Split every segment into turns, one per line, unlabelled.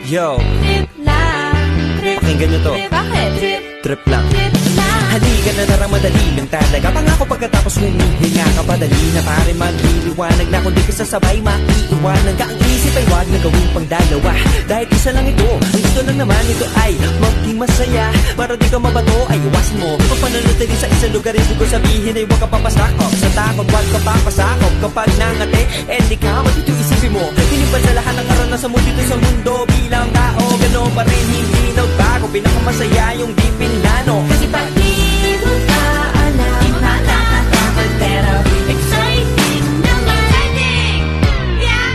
Yo,
Trip lang, trip,
pakinggan nyo to.
bakit? Trip,
Trip lang.
trip lang.
Halika na tara, madali lang talaga. Pangako pagkatapos humihinga ka, padali na pare magliliwanag na kung di ka sasabay maiiwanan ka. Ang isip ay wag na gawin pang dalawa, dahil isa lang ito. Ang gusto lang naman ito ay maging masaya. Para di ka mabato ay iwasan mo pagpananatili sa isang lugar. Hindi ko sabihin ay huwag ka papasakop sa takot, wag ka papasakop. Kapag nangate, di ka matito isipin mo. Hinipan sa lahat ng karanasan mo dito sa mundo. Bilang tao, gano'n pa rin hindi nagbago. Pinakamasaya yung di pinlano.
Kasi pag di mo ka alam, di mo nakakatakot pero exciting ng exciting. Yeah!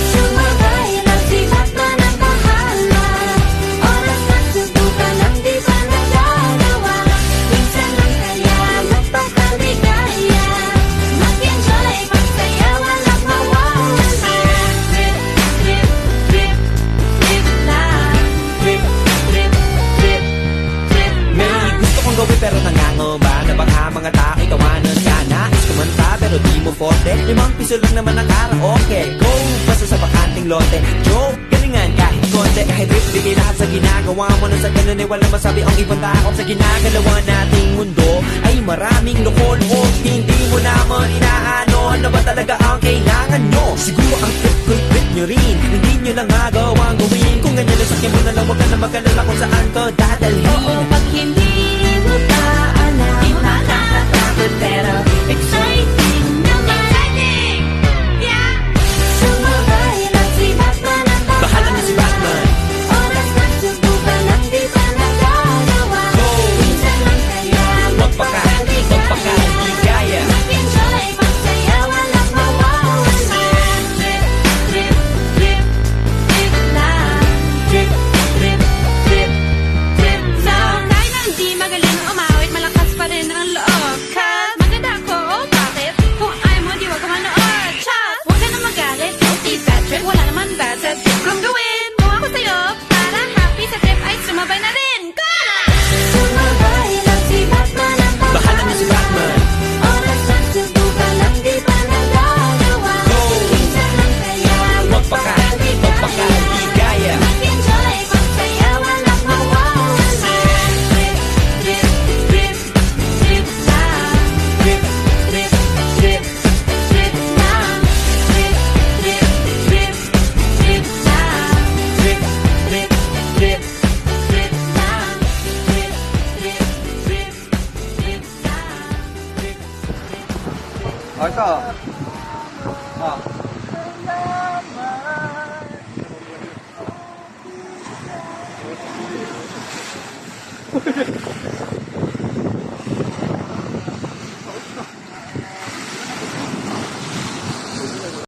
Sumabay lang si Batman ang bahala. Oras na subukan ang di pa nagagawa. Minsan lang kaya magpakaligaya. Mag-enjoy, magsaya, walang mawawala. Trip, trip, trip, trip lang. Trip, trip, trip, trip
May
lang.
gusto kong gawin pero nangangamba na baka mga tao ikawanan ka. Nais kumanta pero di mo forte. 5 piso lang naman ang karaoke. Go, basta sa bakanting lote. Joke, galingan kahit konti. Kahit rip, lahat sa ginagawa mo. Na sa ganun ay walang masabi ang ibang tao. Sa ginagalawa nating mundo ay maraming loko-loko. Hindi mo naman inaano. Ano ba talaga ang kailangan nyo? Siguro ang trip nyo rin. Hindi nyo lang magawang gawin. Kung ganyan lang sakyan mo na lang, wag ka na mag-alala kung saan ka dadalhin.
Oo, pag hindi mo ka alam, di mo nakakatakot pero exciting ng exciting. Yeah! Sumabay lang si Batman ang
Bahala na si Batman.
Oras na subukan ang di pa nagagawa.
Go!
Minsan lang kaya
magpakaligaya.
Mag-enjoy, magsaya, walang mawawala. Trip, trip, trip, trip lang. Trip, trip, trip, trip lang. Kahit na hindi magaling umawit, malakas pa rin ang loob. Cause maganda ako, oh bakit? Kung ayaw mo, di wag ka manood. Chas, huwag ka na magalit, don't be bad trip. Wala naman bad sa trip kong gawin. Kung ako sa'yo, para happy sa trip ay sumabay na rin. Go na! Sumabay lang si Batman ang
Bahala na si Batman.
Oras na subukan ang di pa nagagawa.
Go!
Minsan lang kaya
magpakaligaya.
Mag-enjoy, magsaya, walang mawawala. Trip, trip, trip, trip lang.
Trip,
Trip, trip, trip lang. Trip, trip, trip, trip lang.
trip,
Trip, trip, trip lang. Trip, trip, trip, trip lang.
Oh, ito. Oh.